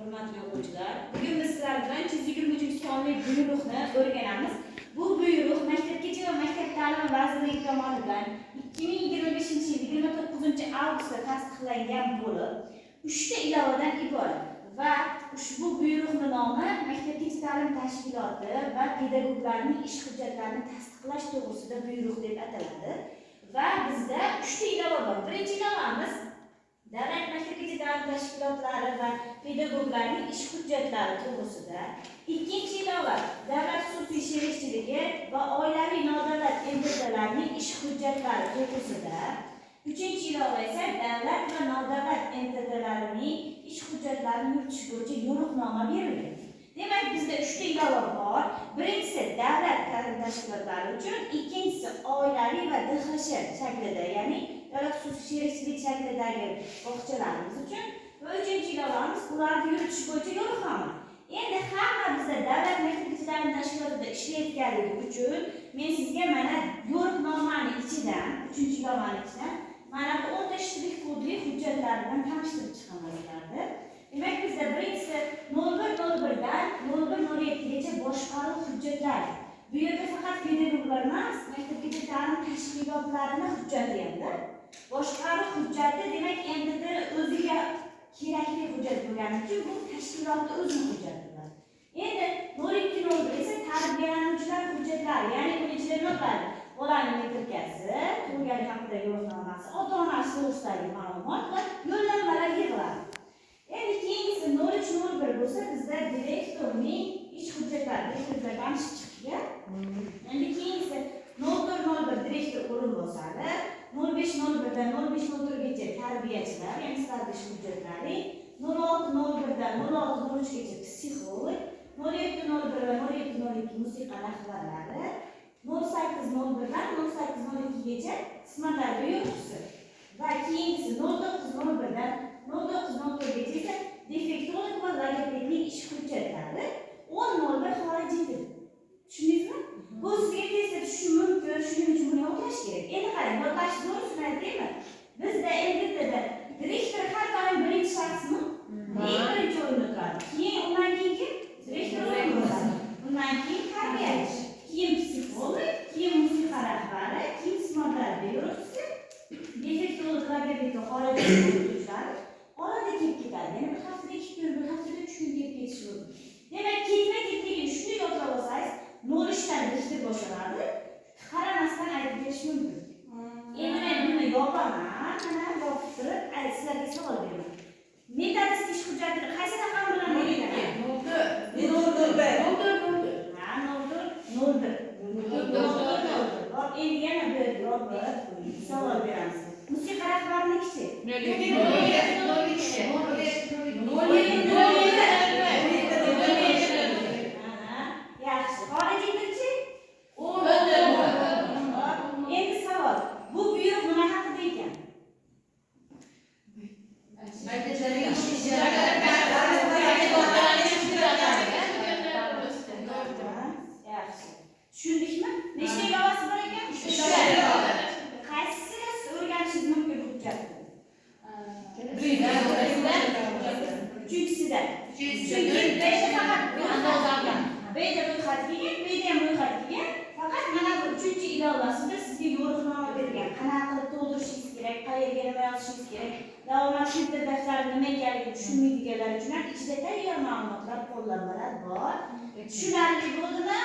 hurmatli o'quvchilar. Bugun biz sizlar bilan 123-sonli buyruqni o'rganamiz. Bu buyruq Maktabgacha va maktab ta'limi vazirligi tomonidan 2025-yil 29-avgustda tasdiqlangan bo'lib, 3 ta ilovadan iborat va ushbu buyruqning nomi Maktabgacha ta'lim tashkiloti va pedagoglarning ish hujjatlarini tasdiqlash to'g'risida buyruq deb ataladi. Va bizda 3 ta ilova bor. Birinchi ilovamiz davlat maktabgacha ta'lim tashkilotlari va pedagoglarning ish hujjatlari to'g'risida. Ikkinchi ilova davlat xususiy sherikchiligi va oilaviy nodavlat entitalarning ish hujjatlari to'g'risida. Uchinchi ilova esa davlat va nodavlat entitalarining ish hujjatlarini yuritish bo'yicha yo'riqnoma berilgan. Demak, bizda 3 ta ilova bor. Birinchisi davlat ta'lim tashkilotlari uchun, ikkinchisi oilaviy va DXSH shaklida, ya'ni davlat xususiy sherikchilik shaklidagi bog'chalarimiz uchun va uchinchi ilovamiz ularni yuritish bo'yicha yo'riqnoma. Endi hamma bizda davlat maktabgacha ta'lim tashkilotida ishlayotganligi uchun men sizga mana yo'riqnomani ichidan, 3-ilovani ichidan mana bu 10 ta ishchilik kodli hujjatlar bilan tanishtirib chiqaman. Demak, bizda birinchisi 0101 dan 0107gacha boshqaruv hujjatlari. Bu yerda faqat pedagoglar emas, maktabgacha ta'lim tashkilotlarining hujjati hamda. Boshqaruv hujjati demak, endi o'ziga kerakli hujjat bo'lgani uchun bu tashkilotning o'zining hujjatidir. Endi 0201 esa tarbiyalanuvchilar hujjatlari, ya'ni bu ichida nima bo'ladi? Bolaning metrikasi, tug'ilganlik haqida yo'riqnomasi, ota-onasi to'g'risidagi ma'lumot va yo'llanmalar yig'iladi. Endi keyingisi 0301 bo'lsa, bizda direktorning ish hujjatlari, direktorlar tanishib chiqishga. Endi keyingisi 0401 direktor o'rinbosari, 0501 dan 0503gacha tarbiyachilar, ya'ni sizlarning ish hujjatlari, 0601 dan 0603gacha psixolog, 0701 va 0702 musiqa rahbarlari, 0801 dan 0812gacha xizmat tarbiya o'qituvchisi va keyingisi 0901 dan 0904gacha esa defektolog va logopedning ish hujjatlari, 1001 xorijiy til. Tushundingizmi? Bu sizga tezda tushishi mumkin, shuning uchun buni yodlash kerak. Endi qarang, yodlash to'g'risini aytaymi? Bizda elbetda direktor har doim birinchi shaxsmi? Birinchi o'rinda turadi. Keyin undan keyin kim? Direktor o'rinbosari. Undan keyin tarbiyachi, keyin psixolog, keyin musiqa rahbari, keyin xizmat tarbiya o'qituvchisi, defektolog, logoped va xorijiy o'qituvchilar orada kelib ketadi. Ya'ni bir haftada 2 kun, bir haftada 3 kun kelib ketishi mumkin. Demak, ketma-ketligini shuni yodlab olsangiz, 03 dan diktir boshlanadi. Qaramasdan aytib berish mumkin. Endi men buni yozaman, mana yozib turib, sizlarga savol beraman. Metodist ish hujjati qaysi raqam bilan bo'ladi? 04. Endi yana bir savol beramiz. Musiqa rahbarinikichi? 07. Yaxshi. Xorijiy tilchi? Endi savol. Bu buyruq nima haqida ekan? Yaxshi. Tushundikmi? Nechta ilovasi bor ekan? 3 ta. Qaysisini o'rganishingiz mumkin bu hujjatni? Uchinchisidan. Chunki beshta faqat ro'yxatga. Beshta ro'yxat kelgan, beshta ham ro'yxat kelgan. Faqat mana bu 3-ilovasida sizga yo'riqnoma berilgan. Qanaqa qilib to'ldirishingiz kerak, qayerga nima yozishingiz kerak, davomat sinf daftari nima ekanligini tushunmaydiganlar uchun ichida tayyor ma'lumotlar, qo'llanmalar bor. Tushunarli bo'ldimi?